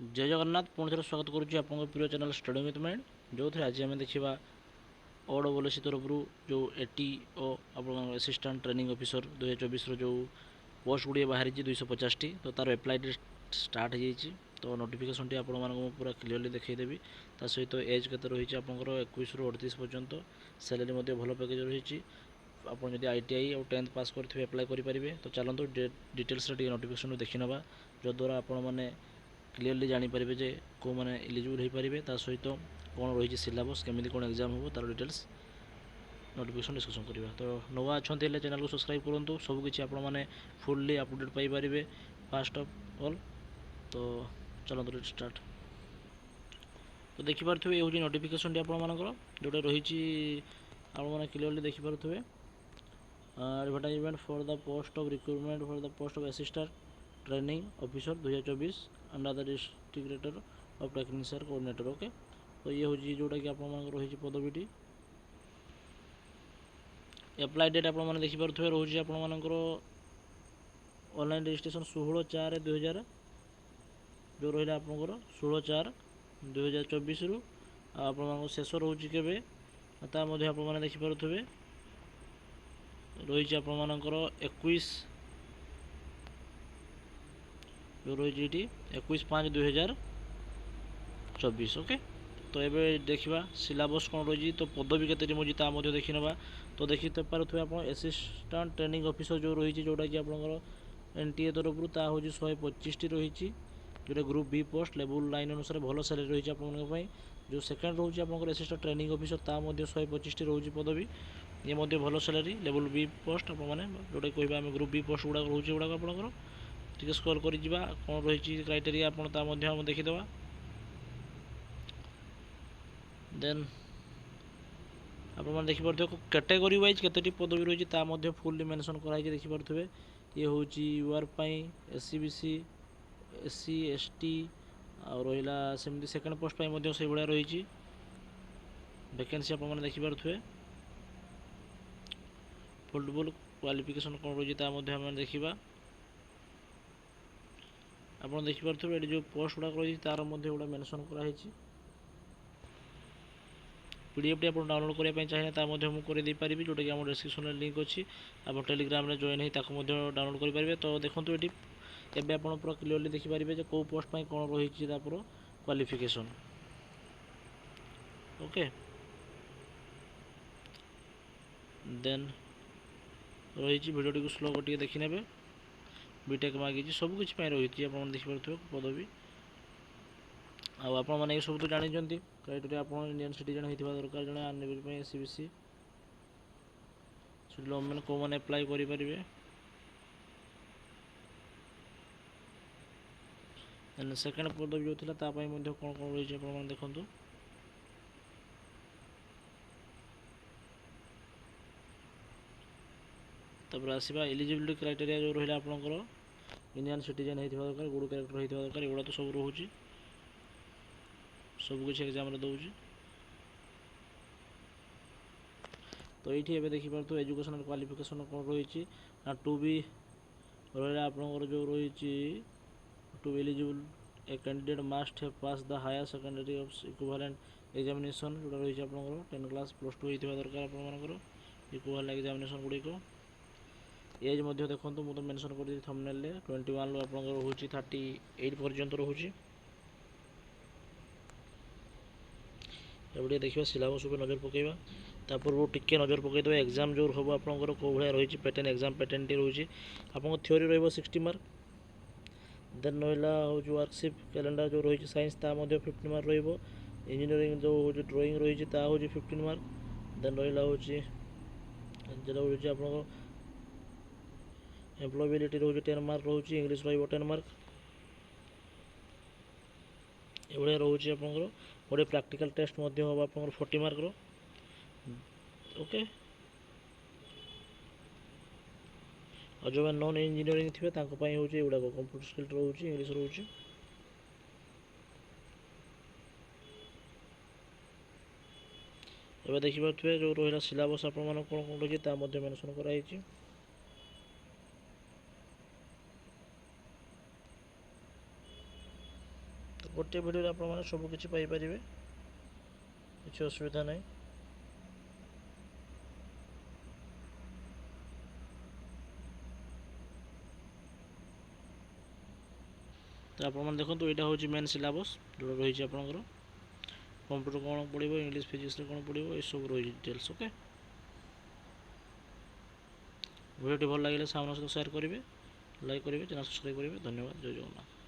जय जगन्नाथ पुणी थे स्वागत करुच्ची आप प्रिय चैनल स्टडी विथ माइंड जो थे आज आम देखा ओडब्ल्यूएससी तरफ जो एटी ओ आप असिस्टेंट ट्रेनिंग ऑफिसर 2024 जो पोस्ट गुड़िया बाहरी 250 टी तो तार एप्लाई डेट स्टार्ट हो तो नोटिफिकेशन टी आप पूरा क्लीयरली देखईदेवी ता सहित एज के रही आपंकर 21 ରୁ 38 पर्यंत सैलरी भल पैकेज रही आप ITI और 10th पास करेंगे एप्लाई करेंगे तो चलते डिटेल्स नोटिफिकेशन देखी ना जद्वारा आपण मैंने क्लीयरली जानीपारे जे कौ मैंने एलिजिबल हो पारे ता सहित कौन रही सिलेबस केमी कौन एग्जाम हो तार डिटेल्स नोटिफिकेशन डिस्कसन करवा तो नवा अच्छा चैनल को सब्सक्राइब करूँ सबकि आपने fully update Piper fast of all तो चलते स्टार्ट तो देखिपे ये हूँ नोटिफिकेशन आपर जोटा रही आपने क्लीयरली देखिपे advertisement for the post of recruitment for the post of assistant training officer 2024 under the directorate of technician coordinator okay तो ये हूँ जोटा कि आप रही पदवीटी एप्लाई डेट आप देखिपे रोचे आपर ऑनलाइन रजिस्ट्रेशन 16/4/2000 जो रहा आपंकर 16/4/2024 रु आप शेष रोचे के देखिपे रही आपर 21 जो रही 21/5/2024 ओके तो ये देखा सिलेबस कौन रही तो पदवी के देखी ना तो देखी पारे आप असिस्टेंट ट्रेनिंग ऑफिसर जो रही जोटा कि आप NTA तरफ हूँ 125 टी रही जोटा ग्रुप बी पोस्ट लेवल 9 अनुसार भल सैलरी रही है जो सेकेंड रोच आप असिस्टेंट ट्रेनिंग ऑफिसर ता 125 टी रोचे पदवी ये भल सैलरी लेवल बी पोस्ट आपने जोटा कह आम ग्रुप बी पोस्ट गुड़ा रोचे गुड़ाक आपंकर टे स्क्रॉल कर कौन रही क्राइटेरिया आप देखीदे देन आप देखिपे कैटेगरी वाइज केते पदवी रही फुल्ली मेंशन कराई देखिपे ये हूँ यूआर SC/BC SC ST आ रहा सेमती सेकेंड पोस्ट से भाया रही वैकेंसी आप देखिपे फुटबॉल क्वालिफिकेशन कौन रही देखा आप देखिपे ये जो पोस्ट गुड़ाक रही तार गुड़ा मेंशन कराई PDF टी आप डाउनलोड करने चाहिए मुझे पारि जोटा कि आम डिस्क्रिप्शन लिंक अच्छी आप टेलीग्राम में जॉइन हो डाउनलोड करेंगे तो देखो ये एवं आप पूरा क्लीयरली देखिपारे कौ पोस्ट कौन रही क्वालिफिकेशन ओके देन रही भिडियो को स्लो कर देखी ने बीटेक मांगी सबकि रही आप देखिपे पदवी आपने ये सब तो जानते क्राइटेरिया आप इंडियन सिटीजन होता दरकार जड़े आर्मी SC/BC मैंने कौ मैंने एप्लाई करेंगे सेकेंड पदवी जो था कौन कौन रही है देखो तब आसवा एलिजिबिलिटी क्राइटेरिया जो रहा आपंकर इंडियन सिटीजन होता दरकार गुड कैरेक्टर होता दरकार एगुड़ा तो सब रोचे सबकि एग्जाम दूसरी तो ये देखिपे एजुकेशनल क्वालिफिकेशन कौन रही ना टू बी रहा आपंकर जो रही to eligible a candidate must have pass the higher secondary of equivalent examination जो रही आपंकर 10 क्लास +2 होता दरकार आपर इक्विवेलेंट एग्जामिनेशन गुड़िक एज देखो मुझे मेंशन कर थंबनेल 21 रू आप हूँ 38 पर्यंत रोचे एवं देखा सिलेबस नजर पकेबा तापर टिके नजर पकईदे एग्जाम जो हम आपंकर कौ भाया रही पैटर्न एग्जाम पैटर्न टी रही आप थ्योरी रही 60 मार्क देन रहा हूँ वर्कशीप कैलेंडर जो रही साइंस 15 मार्क इंजीनियरिंग जो हूँ ड्राइंग रही हूँ 15 मार्क देन रहा हूँ जो आप एम्प्लॉयबिलिटी रही 10 मार्क रही इंग्लीश रही 10 मार्क ये रोचे आपंकर गोटे प्रैक्टिकल टेस्ट हम आप 40 मार्क ओके और जो नॉन इंजीनियरिंग थे हूँ युवा कंप्यूटर स्किल रोचे इंग्लीश रोचे एवं देखिपे जो रहा सिलेबस आप कौन कौन रही मेंशन कराई गोटे भिडियो आपने सबकि पाइपर किसी असुविधा नहीं। तो आप देखो यहाँ हूँ मेन सिलेबस जो रही आपंकर कंप्यूटर कौन पढ़ो इंग्लीश फिजिक्स कौन पढ़ो ये सब रही डिटेल्स। ओके भिडियो भल लगे सामने सहित सेयार करेंगे लाइक करेंगे चैनल सब्सक्राइब करेंगे। धन्यवाद। जय जगन्नाथ।